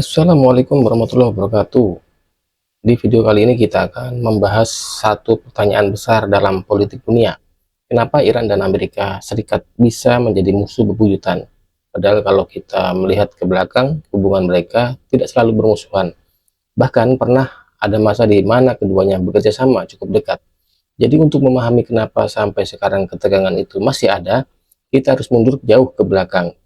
Assalamualaikum warahmatullahi wabarakatuh. Di video kali ini kita akan membahas satu pertanyaan besar dalam politik dunia. Kenapa Iran dan Amerika Serikat bisa menjadi musuh bebuyutan? Padahal kalau kita melihat ke belakang, hubungan mereka tidak selalu bermusuhan. Bahkan pernah ada masa di mana keduanya bekerja sama cukup dekat. Jadi untuk memahami kenapa sampai sekarang ketegangan itu masih ada, kita harus mundur jauh ke belakang,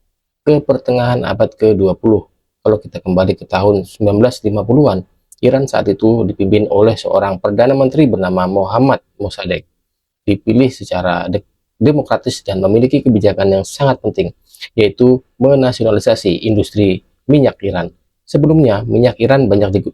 ke pertengahan abad ke-20. Kalau kita kembali ke tahun 1950-an, Iran saat itu dipimpin oleh seorang Perdana Menteri bernama Mohammad Mossadegh, dipilih secara demokratis dan memiliki kebijakan yang sangat penting, yaitu menasionalisasi industri minyak Iran. Sebelumnya, minyak Iran banyak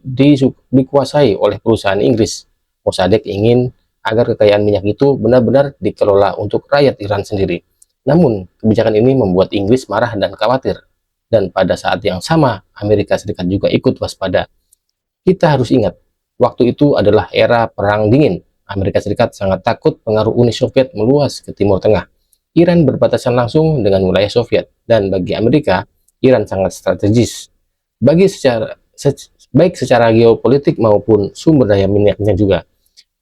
dikuasai oleh perusahaan Inggris. Mossadegh ingin agar kekayaan minyak itu benar-benar dikelola untuk rakyat Iran sendiri. Namun, kebijakan ini membuat Inggris marah dan khawatir. Dan pada saat yang sama, Amerika Serikat juga ikut waspada. Kita harus ingat, waktu itu adalah era Perang Dingin. Amerika Serikat sangat takut pengaruh Uni Soviet meluas ke Timur Tengah. Iran berbatasan langsung dengan wilayah Soviet, dan bagi Amerika, Iran sangat strategis. Baik secara geopolitik maupun sumber daya minyaknya juga.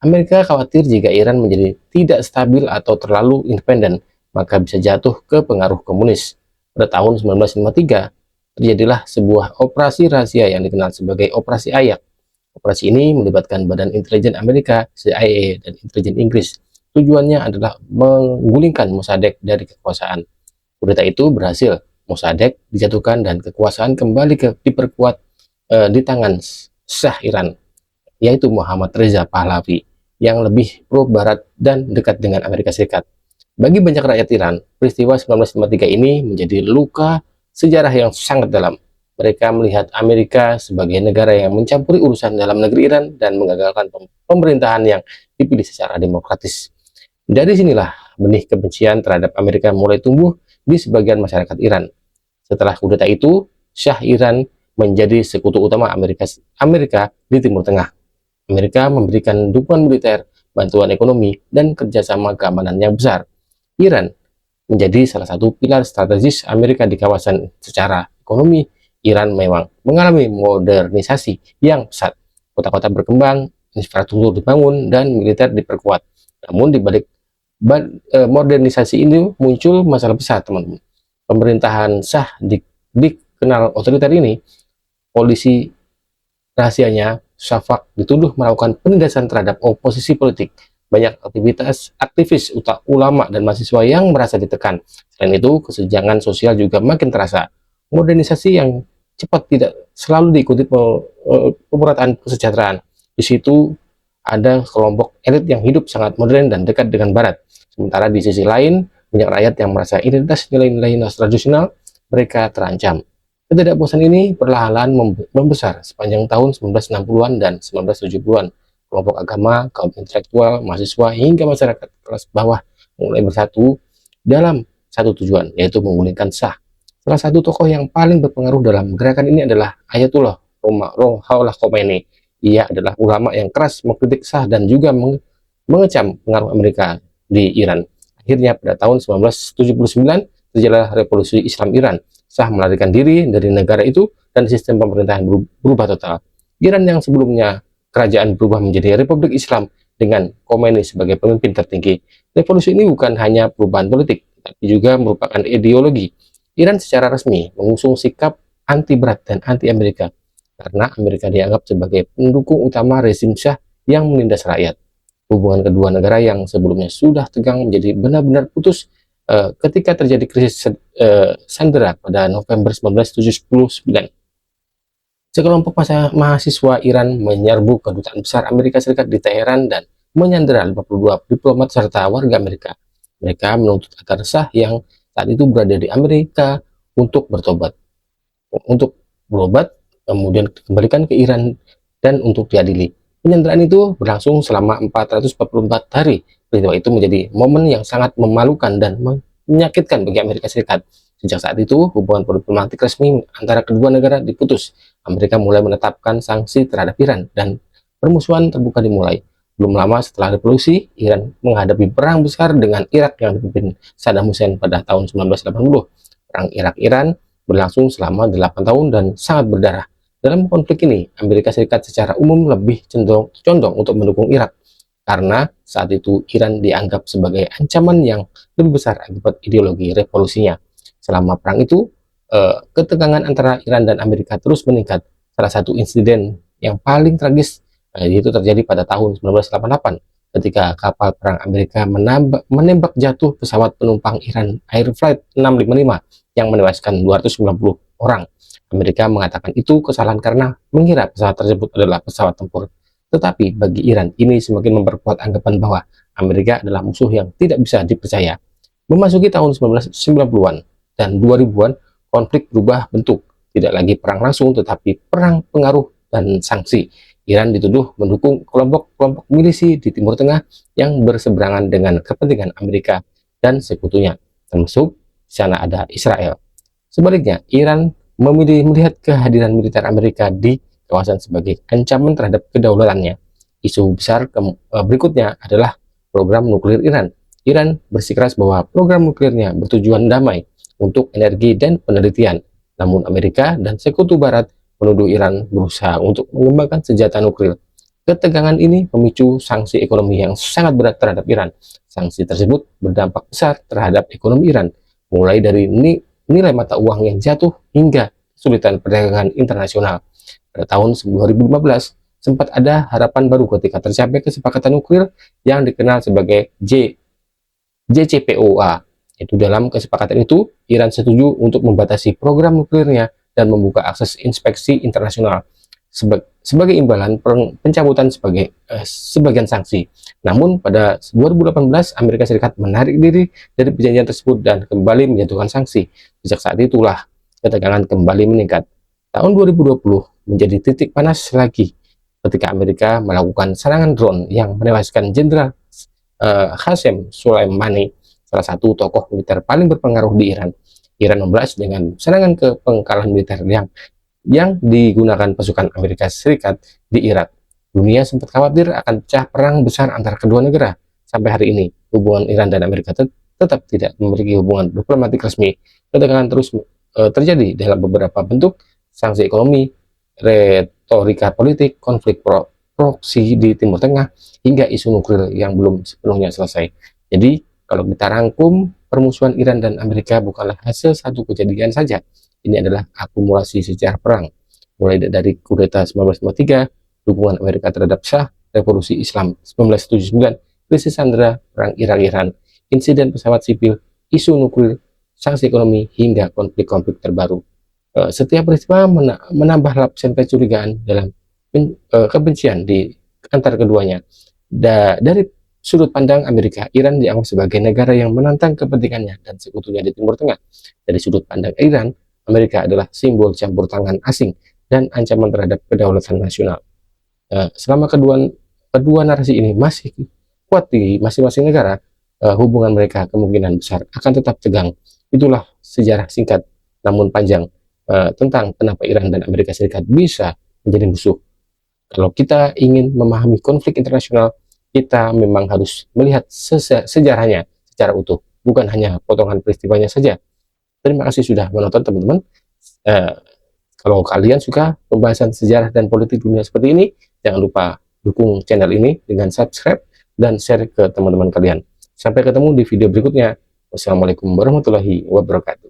Amerika khawatir jika Iran menjadi tidak stabil atau terlalu independen, maka bisa jatuh ke pengaruh komunis. Pada tahun 1953, terjadilah sebuah operasi rahasia yang dikenal sebagai Operasi Ayak. Operasi ini melibatkan Badan Intelijen Amerika, CIA, dan intelijen Inggris. Tujuannya adalah menggulingkan Mossadegh dari kekuasaan. Kudeta itu berhasil, Mossadegh dijatuhkan dan kekuasaan kembali diperkuat di tangan Shah Iran, yaitu Muhammad Reza Pahlavi, yang lebih pro-barat dan dekat dengan Amerika Serikat. Bagi banyak rakyat Iran, peristiwa 1953 ini menjadi luka sejarah yang sangat dalam. Mereka melihat Amerika sebagai negara yang mencampuri urusan dalam negeri Iran dan menggagalkan pemerintahan yang dipilih secara demokratis. Dari sinilah benih kebencian terhadap Amerika mulai tumbuh di sebagian masyarakat Iran. Setelah kudeta itu, Shah Iran menjadi sekutu utama Amerika di Timur Tengah. Amerika memberikan dukungan militer, bantuan ekonomi, dan kerjasama keamanan yang besar. Iran menjadi salah satu pilar strategis Amerika di kawasan. Secara ekonomi, Iran memang mengalami modernisasi yang pesat. Kota-kota berkembang, infrastruktur dibangun, dan militer diperkuat. Namun di balik modernisasi ini muncul masalah besar, teman-teman. Pemerintahan Shah dikenal otoriter ini. Polisi rahasianya, Shafak, dituduh melakukan penindasan terhadap oposisi politik. Banyak aktivis ulama dan mahasiswa yang merasa ditekan. Selain itu, kesenjangan sosial juga makin terasa. Modernisasi yang cepat tidak selalu diikuti pemerataan kesejahteraan. Di situ ada kelompok elit yang hidup sangat modern dan dekat dengan Barat. Sementara di sisi lain, banyak rakyat yang merasa identitas nilai-nilai tradisional mereka terancam. Ketidakpuasan ini perlahan-lahan membesar sepanjang tahun 1960-an dan 1970-an. Kelompok agama, kaum intelektual, mahasiswa, hingga masyarakat kelas bawah mulai bersatu dalam satu tujuan, yaitu menggulingkan Shah. Salah satu tokoh yang paling berpengaruh dalam gerakan ini adalah Ayatullah Ruhollah Khomeini. Ia adalah ulama yang keras mengkritik Shah dan juga mengecam pengaruh Amerika di Iran. Akhirnya pada tahun 1979 terjadilah revolusi Islam Iran. Shah melarikan diri dari negara itu dan sistem pemerintahan berubah total. Iran yang sebelumnya kerajaan berubah menjadi Republik Islam dengan Khomeini sebagai pemimpin tertinggi. Revolusi ini bukan hanya perubahan politik, tapi juga merupakan ideologi. Iran secara resmi mengusung sikap anti-Barat dan anti-Amerika, karena Amerika dianggap sebagai pendukung utama rezim Shah yang menindas rakyat. Hubungan kedua negara yang sebelumnya sudah tegang menjadi benar-benar putus ketika terjadi krisis Sandera pada November 1979. Sekelompok mahasiswa Iran menyerbu kedutaan besar Amerika Serikat di Teheran dan menyandera 52 diplomat serta warga Amerika. Mereka menuntut agar Shah yang saat itu berada di Amerika untuk bertobat, untuk berobat, kemudian dikembalikan ke Iran dan untuk diadili. Penyanderaan itu berlangsung selama 444 hari. Peristiwa itu menjadi momen yang sangat memalukan dan menyakitkan bagi Amerika Serikat. Sejak saat itu, hubungan diplomatik resmi antara kedua negara diputus. Amerika mulai menetapkan sanksi terhadap Iran dan permusuhan terbuka dimulai. Belum lama setelah revolusi, Iran menghadapi perang besar dengan Irak yang dipimpin Saddam Hussein pada tahun 1980. Perang Irak-Iran berlangsung selama 8 tahun dan sangat berdarah. Dalam konflik ini, Amerika Serikat secara umum lebih condong untuk mendukung Irak karena saat itu Iran dianggap sebagai ancaman yang lebih besar akibat ideologi revolusinya. Selama perang itu, ketegangan antara Iran dan Amerika terus meningkat. Salah satu insiden yang paling tragis itu terjadi pada tahun 1988 ketika kapal perang Amerika menembak jatuh pesawat penumpang Iran Air Flight 655 yang menewaskan 290 orang. Amerika mengatakan itu kesalahan karena mengira pesawat tersebut adalah pesawat tempur. Tetapi bagi Iran, ini semakin memperkuat anggapan bahwa Amerika adalah musuh yang tidak bisa dipercaya. Memasuki tahun 1990-an dan 2000-an, konflik berubah bentuk. Tidak lagi perang langsung, tetapi perang pengaruh dan sanksi. Iran dituduh mendukung kelompok-kelompok milisi di Timur Tengah yang berseberangan dengan kepentingan Amerika dan sekutunya, termasuk di sana ada Israel. Sebaliknya, Iran memilih melihat kehadiran militer Amerika di kawasan sebagai ancaman terhadap kedaulatannya. Isu besar berikutnya adalah program nuklir Iran. Iran bersikeras bahwa program nuklirnya bertujuan damai untuk energi dan penelitian. Namun Amerika dan sekutu barat menuduh Iran berusaha untuk mengembangkan senjata nuklir. Ketegangan ini memicu sanksi ekonomi yang sangat berat terhadap Iran. Sanksi tersebut berdampak besar terhadap ekonomi Iran, mulai dari nilai mata uang yang jatuh hingga kesulitan perdagangan internasional. Pada tahun 2015, sempat ada harapan baru ketika tercapai kesepakatan nuklir yang dikenal sebagai JCPOA. Itu dalam kesepakatan itu, Iran setuju untuk membatasi program nuklirnya dan membuka akses inspeksi internasional sebagai imbalan pencabutan sebagian sanksi. Namun pada 2018, Amerika Serikat menarik diri dari perjanjian tersebut dan kembali menjatuhkan sanksi. Sejak saat itulah ketegangan kembali meningkat. Tahun 2020 menjadi titik panas lagi ketika Amerika melakukan serangan drone yang menewaskan Jenderal Qasem Soleimani, salah satu tokoh militer paling berpengaruh di Iran. Iran membalas dengan serangan ke pangkalan militer yang digunakan pasukan Amerika Serikat di Irak. Dunia sempat khawatir akan pecah perang besar antara kedua negara. Sampai hari ini, hubungan Iran dan Amerika tetap tidak memiliki hubungan diplomatik resmi. Ketegangan terus terjadi dalam beberapa bentuk: sanksi ekonomi, retorika politik, konflik proksi di Timur Tengah, hingga isu nuklir yang belum sepenuhnya selesai. Jadi, kalau kita rangkum, permusuhan Iran dan Amerika bukanlah hasil satu kejadian saja. Ini adalah akumulasi sejarah perang, mulai dari kudeta 1953, dukungan Amerika terhadap Shah, revolusi Islam 1979, krisis sandera, perang Irak-Iran, insiden pesawat sipil, isu nuklir, sanksi ekonomi, hingga konflik-konflik terbaru. Setiap peristiwa menambah lapisan kecurigaan dalam kebencian di antara keduanya. Dari sudut pandang Amerika, Iran dianggap sebagai negara yang menantang kepentingannya dan sekutunya di Timur Tengah. Dari sudut pandang Iran, Amerika adalah simbol campur tangan asing dan ancaman terhadap kedaulatan nasional. Selama kedua narasi ini masih kuat di masing-masing negara, hubungan mereka kemungkinan besar akan tetap tegang. Itulah sejarah singkat namun panjang tentang kenapa Iran dan Amerika Serikat bisa menjadi musuh. Kalau kita ingin memahami konflik internasional, kita memang harus melihat sejarahnya secara utuh, bukan hanya potongan peristiwanya saja. Terima kasih sudah menonton, teman-teman. Kalau kalian suka pembahasan sejarah dan politik dunia seperti ini, jangan lupa dukung channel ini dengan subscribe dan share ke teman-teman kalian. Sampai ketemu di video berikutnya. Wassalamualaikum warahmatullahi wabarakatuh.